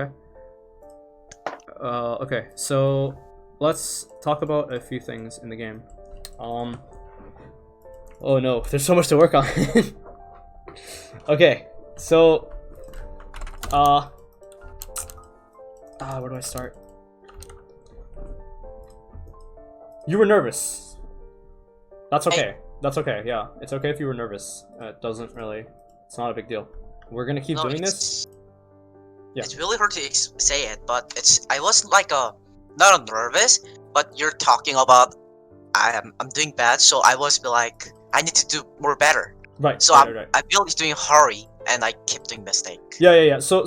okay? Okay, so let's talk about a few things in the game. Oh no, there's so much to work on. Okay, so where do I start? You were nervous. That's okay. That's okay. Yeah, it's okay if you were nervous. It doesn't really. It's not a big deal. We're gonna keep doing this. Yeah. It's really hard to say it, but I was like not nervous, but you're talking about I'm doing bad, so I was like I need to do more better. Right. So right. I feel it's doing hurry, and I keep doing mistake. Yeah. So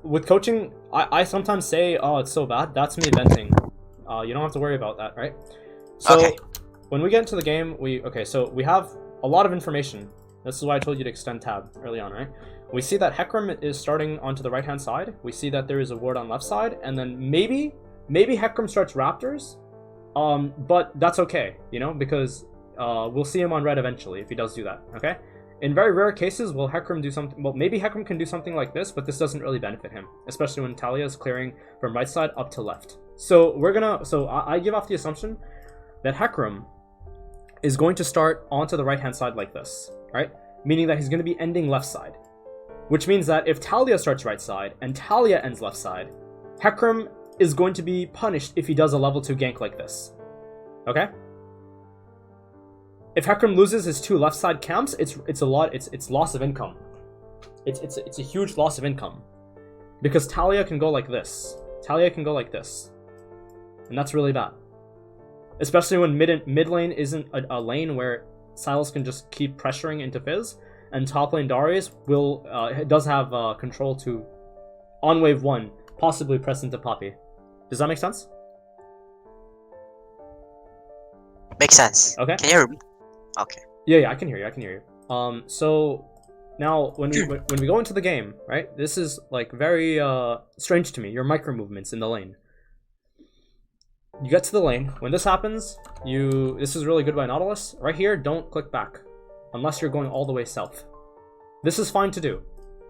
with coaching, I sometimes say, oh, it's so bad. That's me venting. You don't have to worry about that, right? So Okay. when we get into the game, so we have a lot of information. This is why I told you to extend tab early on, right? We see that Hecarim is starting onto the right-hand side. We see that there is a ward on left side, and then maybe Hecarim starts Raptors. But that's okay, you know, because we'll see him on red eventually if he does do that, okay? In very rare cases, will Hecarim do something... Well, maybe Hecarim can do something like this, but this doesn't really benefit him, especially when Talia is clearing from right side up to left. So I give off the assumption that Hecarim is going to start onto the right-hand side like this, right? Meaning that he's going to be ending left side. Which means that if Talia starts right side and Talia ends left side, Hecarim is going to be punished if he does a level 2 gank like this. Okay? If Hecarim loses his 2 left side camps, it's loss of income. It's a huge loss of income. Because Talia can go like this. Talia can go like this. And that's really bad. Especially when mid lane isn't a lane where Sylas can just keep pressuring into Fizz, and top lane Darius does have control to, on wave 1, possibly press into Poppy. Does that make sense? Makes sense. Okay. Can you hear me? Okay. Yeah, I can hear you. So now when we go into the game, right? This is like very strange to me. Your micro movements in the lane. You get to the lane. When this happens, this is really good by Nautilus. Right here, don't click back. Unless you're going all the way south. This is fine to do.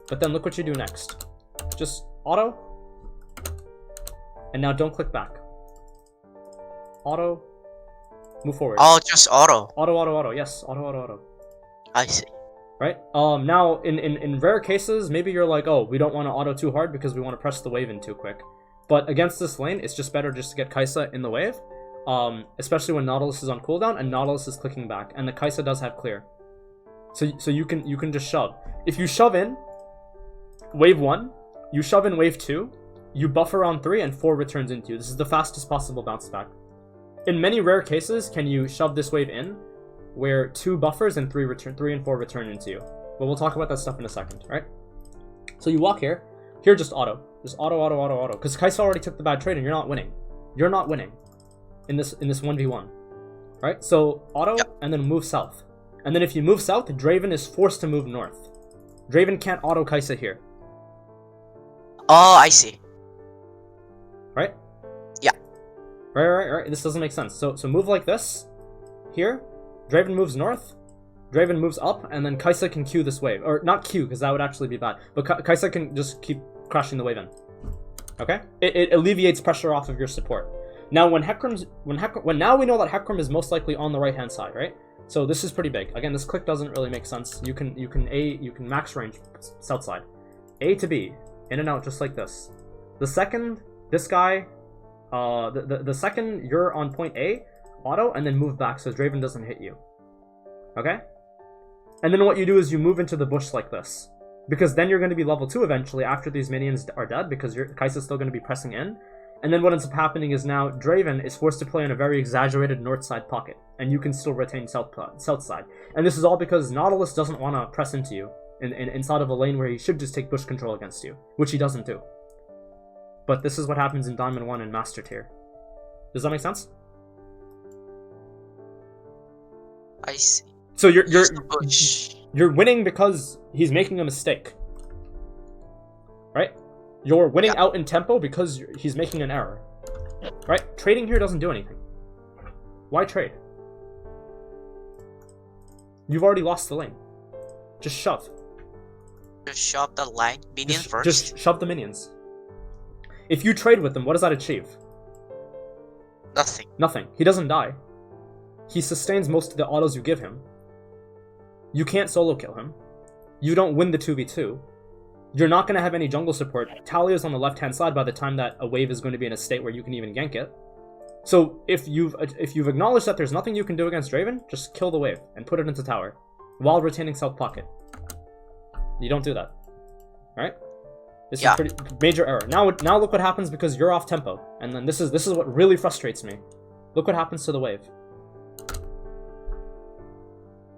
But then look what you do next. Just auto. And now don't click back. Auto. Move forward. Oh, just auto. Auto. Yes, auto. I see. Right? Now, in rare cases, maybe you're like, oh, we don't want to auto too hard because we want to press the wave in too quick. But against this lane, it's just better just to get Kai'Sa in the wave. Especially when Nautilus is on cooldown and Nautilus is clicking back. And the Kai'Sa does have clear. So you can just shove. If you shove in wave 1, you shove in wave 2, you buffer on 3 and 4 returns into you. This is the fastest possible bounce back. In many rare cases, can you shove this wave in where 2 buffers and 3 and 4 return into you. But we'll talk about that stuff in a second, right? So you walk here. Here, just auto. Just auto. Because Kai'Sa already took the bad trade and you're not winning. You're not winning in this 1v1. Right? So auto, yep. And then move south. And then if you move south, Draven is forced to move north. Draven can't auto Kai'Sa here. Oh, I see. Right? Yeah. Right. This doesn't make sense. So move like this. Here. Draven moves north. Draven moves up, and then Kai'Sa can Q this wave. Or not Q, because that would actually be bad. But Kai'Sa can just keep crashing the wave in. Okay? It alleviates pressure off of your support. Now when now we know that Hecarim is most likely on the right-hand side, right? So this is pretty big. Again, this click doesn't really make sense. You can max range south side. A to B. In and out just like this. The second this guy the second you're on point A, auto, and then move back so Draven doesn't hit you. Okay? And then what you do is you move into the bush like this. Because then you're going to be level 2 eventually after these minions are dead, because your Kai'Sa's still going to be pressing in. And then what ends up happening is now Draven is forced to play in a very exaggerated north side pocket, and you can still retain south side. And this is all because Nautilus doesn't want to press into you inside of a lane where he should just take bush control against you, which he doesn't do. But this is what happens in Diamond 1 and Master Tier. Does that make sense? I see. So you're winning because he's making a mistake. Right? You're winning out in tempo because he's making an error. Right? Trading here doesn't do anything. Why trade? You've already lost the lane. Just shove. Just shove the line minion first. Just shove the minions. If you trade with him, what does that achieve? Nothing. Nothing. He doesn't die. He sustains most of the autos you give him. You can't solo kill him. You don't win the 2v2. You're not going to have any jungle support. Talia's on the left-hand side by the time that a wave is going to be in a state where you can even gank it. So if you've acknowledged that there's nothing you can do against Draven, just kill the wave and put it into tower while retaining self-pocket. You don't do that. Alright? This is a pretty major error. Now look what happens because you're off tempo. And then this is what really frustrates me. Look what happens to the wave.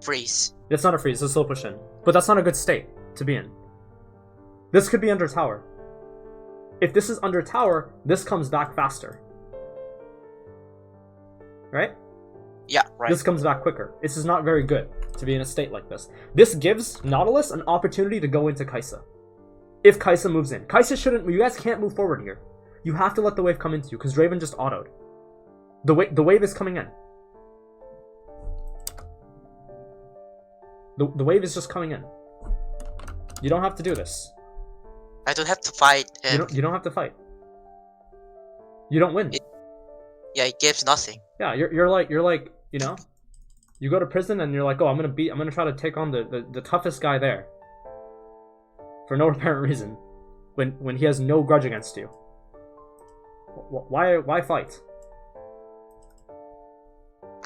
Freeze. It's not a freeze, it's a slow push in. But that's not a good state to be in. This could be under tower. If this is under tower, this comes back faster. Right? Yeah, right. This comes back quicker. This is not very good to be in a state like this. This gives Nautilus an opportunity to go into Kai'Sa. If Kai'Sa moves in. Kai'Sa shouldn't... You guys can't move forward here. You have to let the wave come into you, because Draven just autoed. The wave is coming in. The wave is just coming in. You don't have to do this. I don't have to fight him. You don't have to fight. You don't win. Yeah, it gives nothing. Yeah, you're like, you know, you go to prison and you're like, oh, I'm gonna try to take on the toughest guy there. For no apparent reason. When he has no grudge against you. Why fight?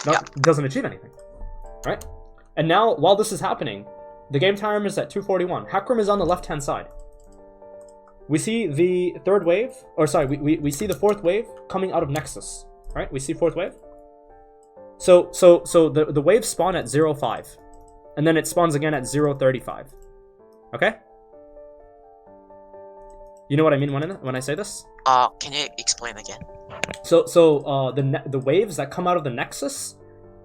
It doesn't achieve anything. Right? And now, while this is happening, the game timer is at 241. Hecarim is on the left-hand side. We see the third wave, or sorry, we see the fourth wave coming out of Nexus. Right? We see fourth wave. So the waves spawn at 0.5. And then it spawns again at 0.35. Okay? You know what I mean when I say this? Can you explain again? So the waves that come out of the Nexus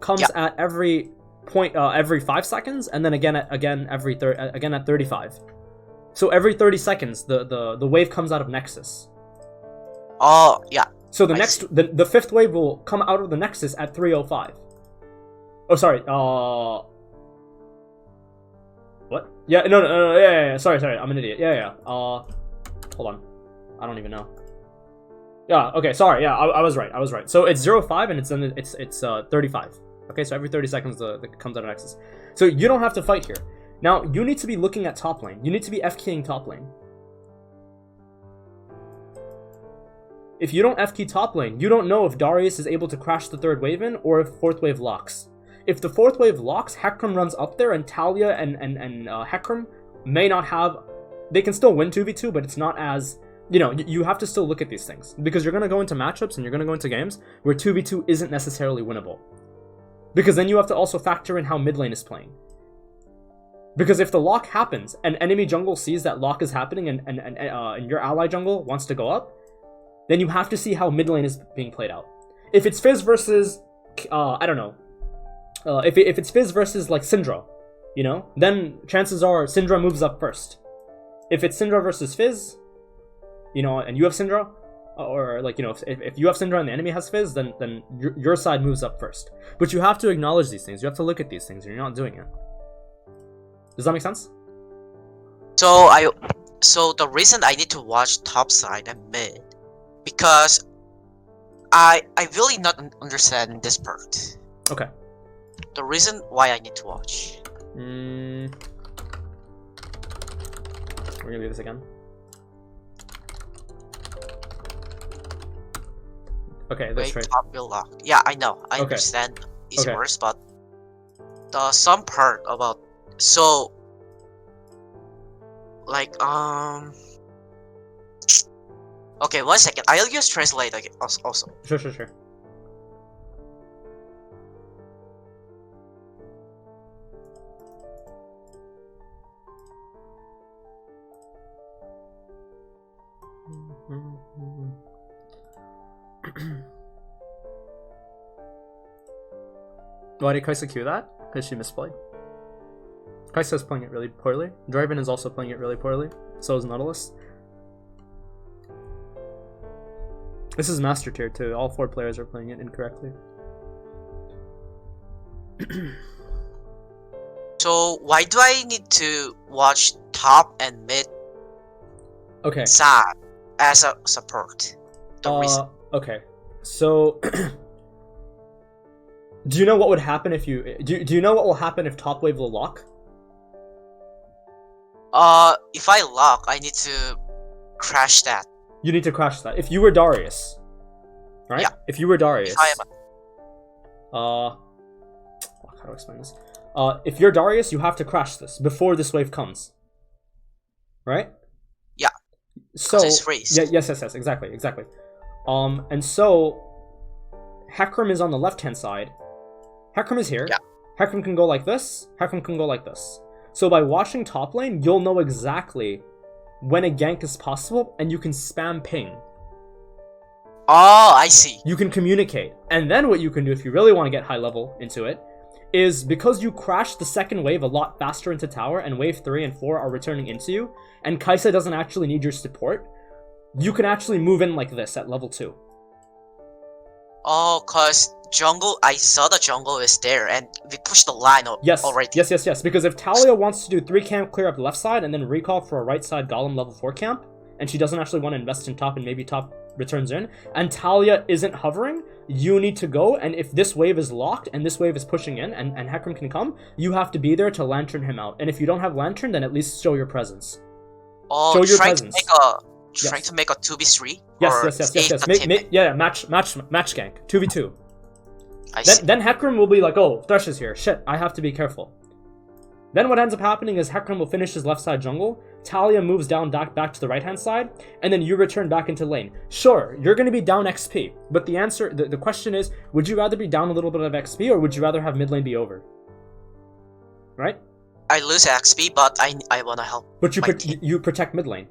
comes at every point, every 5 seconds, and then again at 35. So every 30 seconds, the wave comes out of Nexus. Oh yeah. So the fifth wave will come out of the Nexus at 3:05. Oh sorry. What? Yeah, no, yeah. Sorry, I'm an idiot. Yeah. Hold on. I don't even know. Yeah, okay, sorry. Yeah, I was right. So it's 0.5 and it's 35. Okay, so every 30 seconds it comes out of Nexus. So you don't have to fight here. Now, you need to be looking at top lane. You need to be F-keying top lane. If you don't F-key top lane, you don't know if Darius is able to crash the third wave in or if fourth wave locks. If the fourth wave locks, Hecarim runs up there and Talia and Hecarim may not have... They can still win 2v2, but it's not as... You know, you have to still look at these things. Because you're going to go into matchups and you're going to go into games where 2v2 isn't necessarily winnable. Because then you have to also factor in how mid lane is playing. Because if the lock happens and enemy jungle sees that lock is happening and your ally jungle wants to go up, then you have to see how mid lane is being played out. If it's Fizz versus, I don't know, if it's Fizz versus like Syndra, you know, then chances are Syndra moves up first. If it's Syndra versus Fizz, you know, and you have Syndra, or like, you know, if you have Syndra and the enemy has Fizz, then your side moves up first. But you have to acknowledge these things. You have to look at these things, and you're not doing it. Does that make sense? So the reason I need to watch top side and mid, because I really not understand this part. Okay. The reason why I need to watch. We're gonna do this again. Okay, that's Wait, right. top will lock. Yeah, I know. I understand these words, but the some part about so like okay, 1 second. I'll use translate again also. Sure. Why did Kai'Sa Q that? Because she misplayed. Kai'Sa is playing it really poorly. Draven is also playing it really poorly. So is Nautilus. This is Master Tier too. All 4 players are playing it incorrectly. So why do I need to watch top and mid Okay. side? as a support. The reason. Okay. So, do you know what would happen if you... Do you know what will happen if top wave will lock? If I lock, I need to crash that. You need to crash that. If you were Darius, right? Yeah. If you were Darius, If I am, how do I explain this? If you're Darius, you have to crash this before this wave comes, right? Yeah. So it's freeze. yeah, yes, exactly. And so Hecarim is on the left-hand side. Hecarim is here. Yeah. Hecarim can go like this. Hecarim can go like this. So by watching top lane, you'll know exactly when a gank is possible, and you can spam ping. Oh, I see. You can communicate. And then what you can do if you really want to get high level into it is because you crash the second wave a lot faster into tower and wave 3 and 4 are returning into you, and Kai'Sa doesn't actually need your support, you can actually move in like this at level 2. Oh, cause jungle, I saw the jungle is there, and we pushed the line up Yes, already. yes. Because if Talia wants to do 3 camp clear up the left side and then recall for a right side golem level 4 camp, and she doesn't actually want to invest in top and maybe top returns in, and Talia isn't hovering, you need to go, and if this wave is locked and this wave is pushing in and Hecarim can come, you have to be there to lantern him out. And if you don't have lantern, then at least show your presence. Oh, Show your trying presence. to make a 2v3? Yes. Match gank 2v2. I see. Then Hecarim will be like, oh, Thresh is here. Shit, I have to be careful. Then what ends up happening is Hecarim will finish his left side jungle, Talia moves down back to the right hand side, and then you return back into lane. Sure, you're going to be down XP, but the answer, the question is, would you rather be down a little bit of XP, or would you rather have mid lane be over? Right? I lose XP, but I wanna help. But my team. you protect mid lane.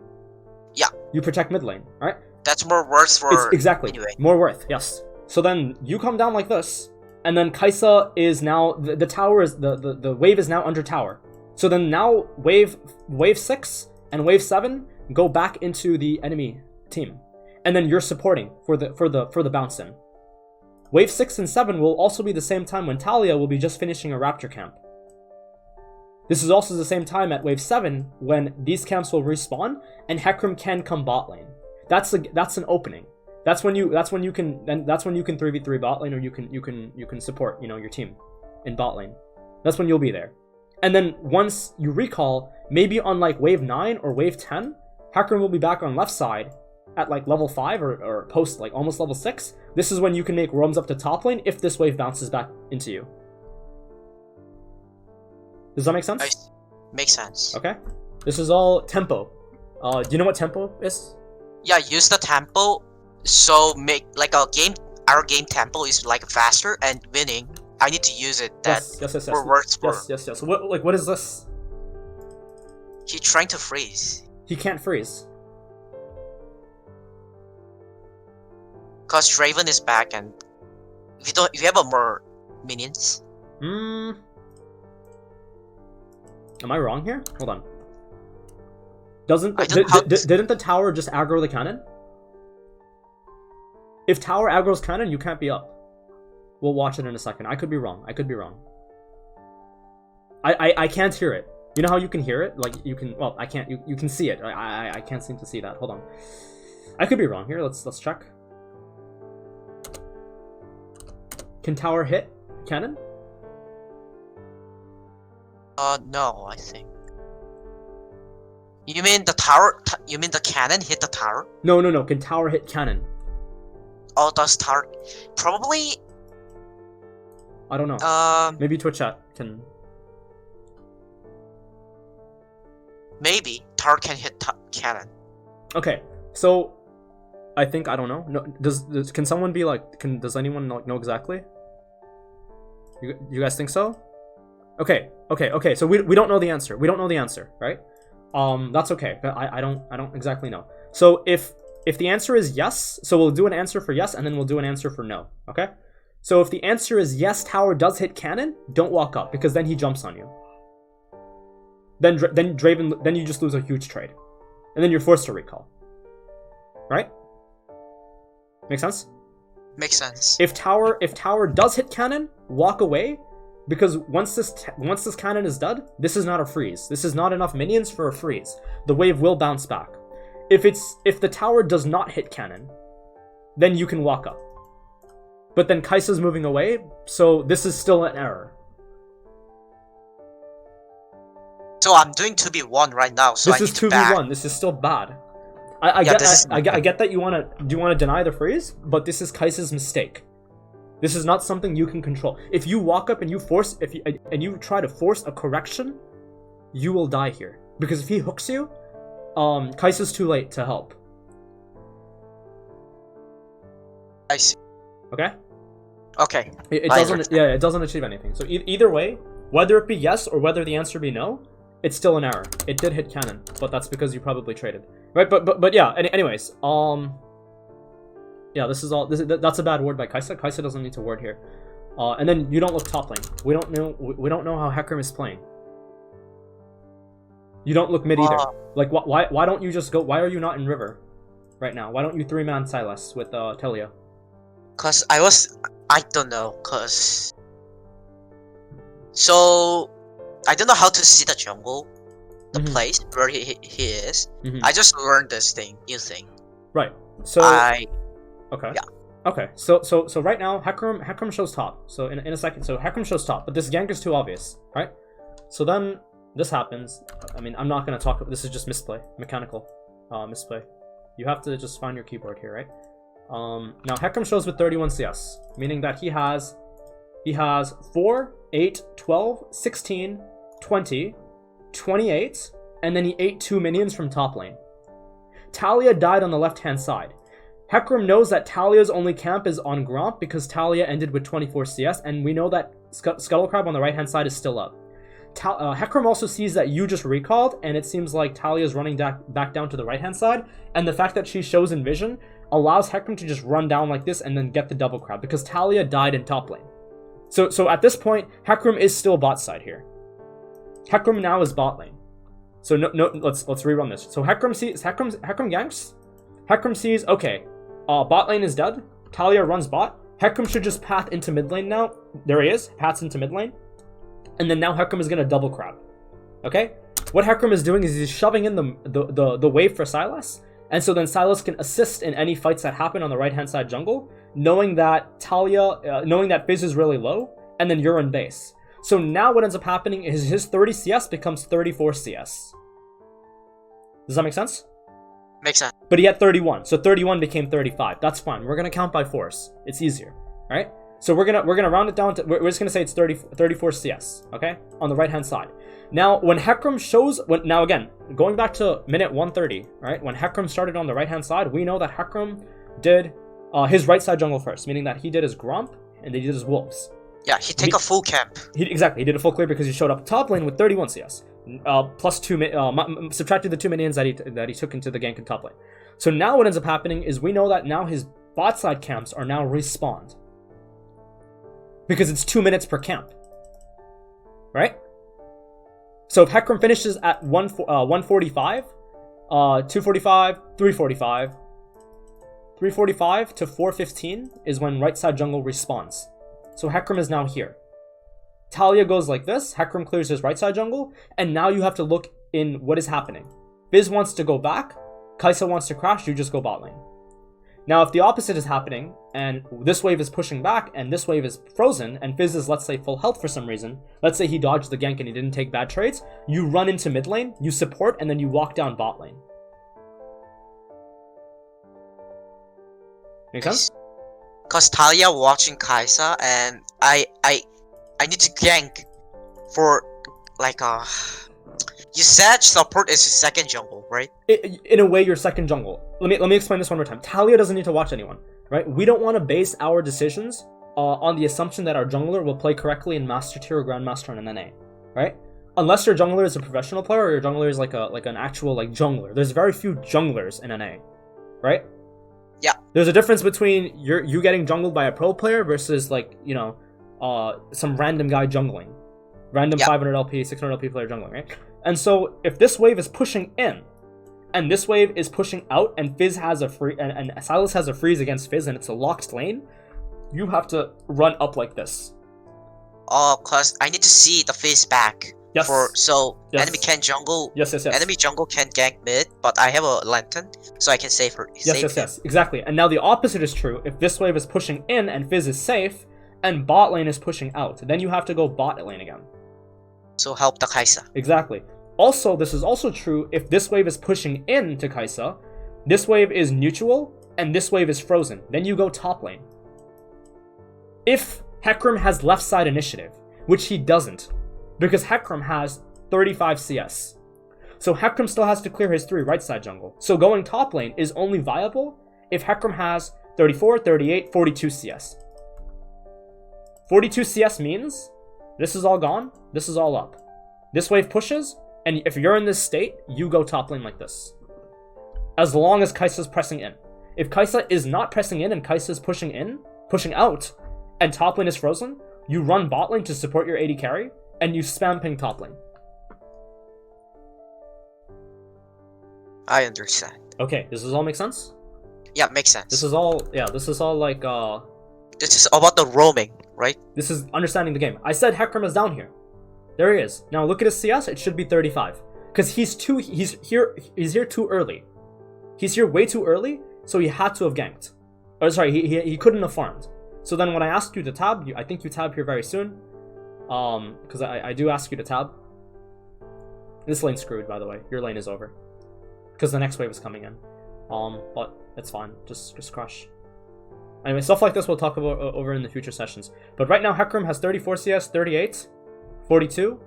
Yeah. You protect mid lane, right? That's more worth for It's exactly anyway. more worth. Yes. So then you come down like this, and then Kai'Sa is now the tower is the wave is now under tower. So then now wave 6 and wave 7 go back into the enemy team, and then you're supporting for the bounce in. Wave 6 and 7 will also be the same time when Talia will be just finishing a Raptor camp. This is also the same time at wave 7 when these camps will respawn and Hecarim can come bot lane. That's an opening. That's when you can 3v3 bot lane, or you can support, your team in bot lane. That's when you'll be there. And then once you recall, maybe on like wave 9 or wave 10, Hecarim will be back on left side at like level 5 or post like almost level 6. This is when you can make roams up to top lane if this wave bounces back into you. Does that make sense? Makes sense. Okay. This is all tempo. Do you know what tempo is? Yeah, use the tempo, so make like our game tempo is like faster and winning. I need to use it. That yes. works for. Yes. So what is this? He's trying to freeze. He can't freeze. Cause Draven is back, and if you have more minions. Am I wrong here? Hold on. Didn't the tower just aggro the cannon? If tower aggro's cannon, you can't be up. We'll watch it in a second. I could be wrong. I can't hear it. You know how you can hear it? Like you can. Well, I can't. You can see it. I can't seem to see that. Hold on. I could be wrong here. Let's check. Can tower hit cannon? No, I think. You mean the tower? You mean the cannon hit the tower? No. Can tower hit cannon? Oh, does tower? Probably. I don't know. Maybe Twitch chat can. Maybe tower can hit cannon. Okay, so I think I don't know. No, can someone be like? Does anyone know exactly? You guys think so? Okay. So we don't know the answer. We don't know the answer, right? That's okay. But I don't exactly know. So if the answer is yes, so we'll do an answer for yes, and then we'll do an answer for no. Okay. So if the answer is yes, tower does hit cannon, don't walk up, because then he jumps on you. Then Draven, then you just lose a huge trade, and then you're forced to recall. Right? Make sense? Makes sense. If tower does hit cannon, walk away, because once this cannon is dead, this is not a freeze. This is not enough minions for a freeze. The wave will bounce back. If the tower does not hit cannon, then you can walk up. But then Kai'Sa's moving away, so this is still an error. So I'm doing 2v1 right now, so This I is need to back. 2v1. This is still bad. I get that you wanna deny the freeze, but this is Kai'Sa's mistake. This is not something you can control. If you walk up and you try to force a correction, you will die here. Because if he hooks you, Kai'Sa's too late to help. I see. Okay? Okay. It doesn't achieve anything. So either way, whether it be yes or whether the answer be no, it's still an error. It did hit cannon, but that's because you probably traded, right? But yeah. Anyways, yeah, this is all. That's a bad ward by Kai'Sa. Kai'Sa doesn't need to ward here. And then you don't look top lane. We don't know how Hecarim is playing. You don't look mid either. Like why don't you just go? Why are you not in river right now? Why don't you 3-man Sylas with Telia? Cause I don't know, so I don't know how to see the jungle, the place where he is. I just learned this new thing. Right. So okay. Yeah. Okay. So right now Hecarim shows top. So in a second, so Hecarim shows top, but this gank is too obvious, right? So then this happens. I mean, I'm not gonna talk. This is just misplay, mechanical misplay. You have to just find your keyboard here, right? Now Hecarim shows with 31 CS, meaning that he has 4, 8, 12, 16, 20, 28, and then he ate 2 minions from top lane. Talia died on the left-hand side. Hecarim knows that Talia's only camp is on Gromp because Talia ended with 24 CS, and we know that Scuttlecrab on the right-hand side is still up. Hecarim also sees that you just recalled, and it seems like Talia's running back down to the right-hand side, and the fact that she shows in vision allows Hecarim to just run down like this and then get the double crab, because Talia died in top lane. So at this point, Hecarim is still bot side here. Hecarim now is bot lane. So no, let's rerun this. So Hecarim ganks. Hecarim sees, okay, bot lane is dead. Talia runs bot. Hecarim should just path into mid lane now. There he is, paths into mid lane. And then now Hecarim is gonna double crab. Okay? What Hecarim is doing is he's shoving in the wave for Sylas. And so then Sylas can assist in any fights that happen on the right-hand side jungle, knowing that Fizz is really low, and then you're in base. So now what ends up happening is his 30 CS becomes 34 CS. Does that make sense? Makes sense. But he had 31, so 31 became 35. That's fine. We're gonna count by force. It's easier, all right? So we're gonna round it down to, we're just gonna say it's 34 CS, okay, on the right-hand side. Now, when Hecarim shows, now again, going back to minute 130, right? When Hecarim started on the right-hand side, we know that Hecarim did his right side jungle first, meaning that he did his Gromp and he did his Wolves. Yeah, he take a full camp. Exactly, he did a full clear because he showed up top lane with 31 CS, plus 2, subtracted the 2 minions that he took into the gank in top lane. So now what ends up happening is we know that now his bot side camps are now respawned. Because it's 2 minutes per camp. Right? So if Hecarim finishes at 145, 245, 345, 345 to 415 is when right side jungle respawns. So Hecarim is now here. Talia goes like this, Hecarim clears his right side jungle, and now you have to look in what is happening. Fizz wants to go back, Kai'Sa wants to crash, you just go bot lane. Now if the opposite is happening, and this wave is pushing back, and this wave is frozen, and Fizz is, let's say, full health for some reason, let's say he dodged the gank and he didn't take bad trades, you run into mid lane, you support, and then you walk down bot lane. Make sense? Cause Talia watching Kai'Sa, and I need to gank for like you said support is his second jungle, right? In a way, your second jungle. Let me explain this one more time. Talia doesn't need to watch anyone, right? We don't want to base our decisions on the assumption that our jungler will play correctly in Master Tier or Grandmaster and an NA, right? Unless your jungler is a professional player or your jungler is like an actual jungler. There's very few junglers in NA, right? Yeah. There's a difference between you getting jungled by a pro player versus some random guy jungling. Random 500 LP, 600 LP player jungling, right? And so if this wave is pushing in, and this wave is pushing out, and Fizz has a free, and Sylas has a freeze against Fizz, and it's a locked lane, you have to run up like this. Oh, cause I need to see the Fizz back Yes. So Yes. enemy can jungle. Yes. Enemy jungle can gank mid, but I have a lantern, so I can save her. Yes. Exactly. And now the opposite is true. If this wave is pushing in and Fizz is safe, and bot lane is pushing out, then you have to go bot lane again. So help the Kai'Sa. Exactly. Also, this is also true if this wave is pushing in to Kai'Sa, this wave is neutral, and this wave is frozen. Then you go top lane. If Hecarim has left side initiative, which he doesn't, because Hecarim has 35 CS. So Hecarim still has to clear his 3 right side jungle. So going top lane is only viable if Hecarim has 34, 38, 42 CS. 42 CS means this is all gone, this is all up. This wave pushes, and if you're in this state, you go top lane like this. As long as Kai'Sa's pressing in. If Kai'Sa is not pressing in and Kai'Sa is pushing out, and top lane is frozen, you run bot lane to support your AD carry, and you spam ping top lane. I understand. Okay, does this all make sense? Yeah, makes sense. This is all like, This is about the roaming, right? this is understanding the game. I said Hecarim is down here. There he is. Now look at his CS, it should be 35. Because he's here too early. He's here way too early, so he had to have ganked. Or sorry, he couldn't have farmed. So then when I asked you to tab, I think you tab here very soon. Because I do ask you to tab. This lane's screwed, by the way. Your lane is over. Because the next wave is coming in. But it's fine. Just crush. Anyway, stuff like this we'll talk about over in the future sessions. But right now, Hecarim has 34 CS, 38, 42.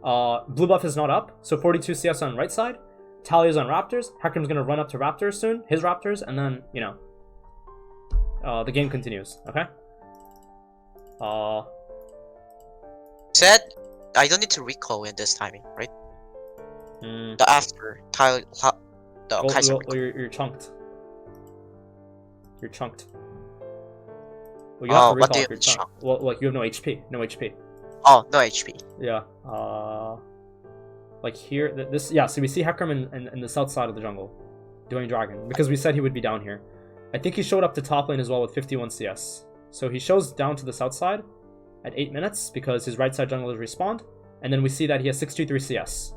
Blue buff is not up, so 42 CS on right side. Talia's on Raptors. Hecarim's gonna run up to Raptors soon, his Raptors, and then, you know, the game continues, okay? Said I don't need to recall in this timing, right? The after Kai'Sa. Well, you're chunked. You're chunked. Well, you have to what do recall you if you're chunked. Well, like, you have no HP. No HP. Oh, no HP. Yeah. Like here, this. Yeah. So we see Hecarim in the south side of the jungle, doing dragon because we said he would be down here. I think he showed up to top lane as well with 51 CS. So he shows down to the south side at 8 minutes because his right side jungle is respawned, and then we see that he has 63 CS,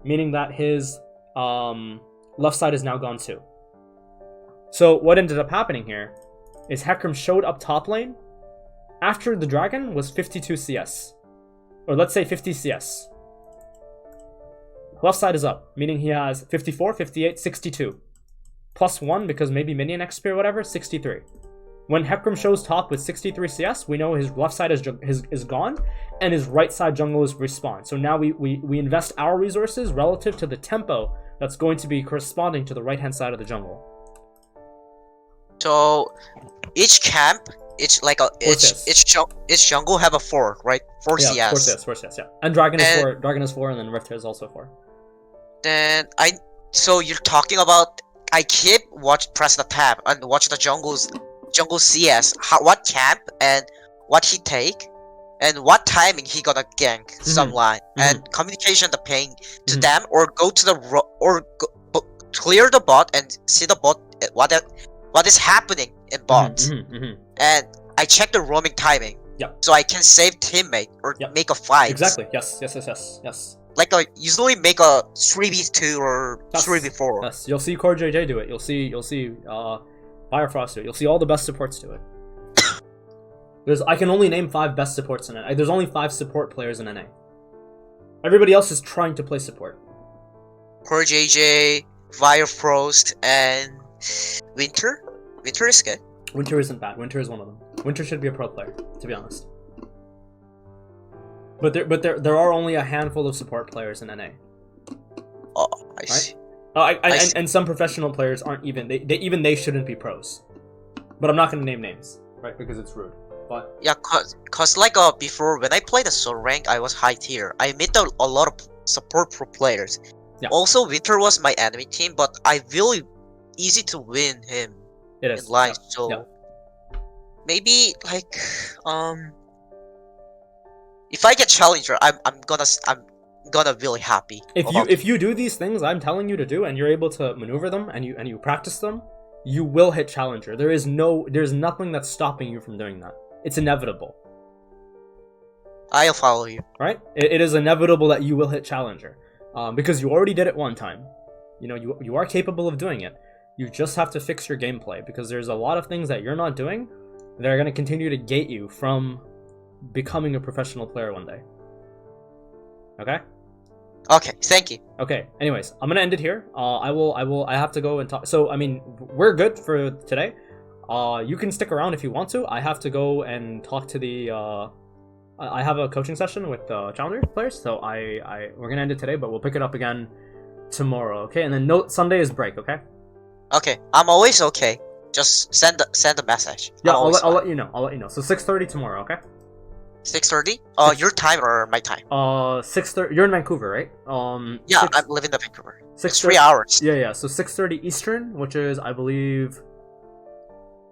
meaning that his left side is now gone too. So what ended up happening here is Hecarim showed up top lane after the dragon was 52 CS. Or let's say 50 CS. Left side is up, meaning he has 54, 58, 62. Plus 1 because maybe minion XP or whatever, 63. When Hecarim shows top with 63 CS, we know his left side is gone, and his right side jungle is respawned. So now we invest our resources relative to the tempo that's going to be corresponding to the right-hand side of the jungle. So each camp, each jungle have a 4, right? 4 Yeah, CS. 4 CS, yeah. And Dragon is 4, Dragon is 4, and then Rift is also 4. Then so you're talking about I keep press the tab and watch the jungle CS. What camp and what he take, and what timing he gonna gank some line, and communication the ping to them, or go to the clear the bot and see the bot what is happening in bot, and I check the roaming timing. Yep. So I can save teammate or make a fight. Exactly. Yes. Like usually make a 3v2 or 3v4. Yes. You'll see Core JJ do it. You'll see Firefrost do it. You'll see all the best supports do it. I can only name 5 best supports in NA. There's only 5 support players in NA. Everybody else is trying to play support. Core JJ, Firefrost, and Winter. Winter is good. Winter isn't bad. Winter is one of them. Winter should be a pro player, to be honest. But there are only a handful of support players in NA. Oh, I see. And some professional players aren't even they shouldn't be pros. But I'm not gonna name names, right? Because it's rude. But yeah, cause like before when I played the soul rank, I was high tier. I met a lot of support pro players. Yeah. Also, Winter was my enemy team, but I really easy to win him. It is in line. Yeah. So yeah. Maybe like if I get challenger, I'm gonna really happy. If you do these things I'm telling you to do, and you're able to maneuver them, and you practice them, you will hit challenger. There's nothing that's stopping you from doing that. It's inevitable. I'll follow you. All right? It is inevitable that you will hit Challenger, because you already did it one time. You know, you are capable of doing it. You just have to fix your gameplay, because there's a lot of things that you're not doing that are going to continue to gate you from becoming a professional player one day. Okay? Okay, thank you. Okay, anyways, I'm gonna end it here. I have to go and talk. So, I mean, we're good for today. You can stick around if you want to. I have to go and talk to the, I have a coaching session with Challenger players, so we're gonna end it today, but we'll pick it up again tomorrow, okay? And then Sunday is break, okay? Okay, I'm always okay. Just send a message. Yeah, I'll let you know. I'll let you know. So 6:30 tomorrow, okay? 6:30? Your time or my time? 6:30. You're in Vancouver, right? Yeah, I'm living in Vancouver. 6:30. It's 3 hours. Yeah. So 6:30 Eastern, which is, I believe,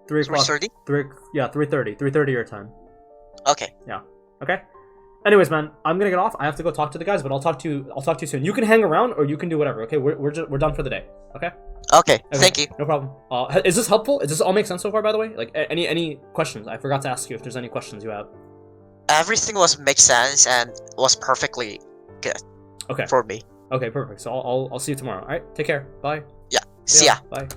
3 o'clock. 3:30? 3:30. 3:30 your time. Okay. Yeah. Okay. Anyways, man, I'm gonna get off. I have to go talk to the guys, but I'll talk to you soon. You can hang around or you can do whatever. Okay, we're done for the day. Okay. Okay. Thank you. No problem. Is this helpful? Does this all make sense so far? By the way, like any questions? I forgot to ask you if there's any questions you have. Everything make sense and was perfectly good. Okay. For me. Okay, perfect. So I'll see you tomorrow. All right. Take care. Bye. Yeah. See ya. Bye.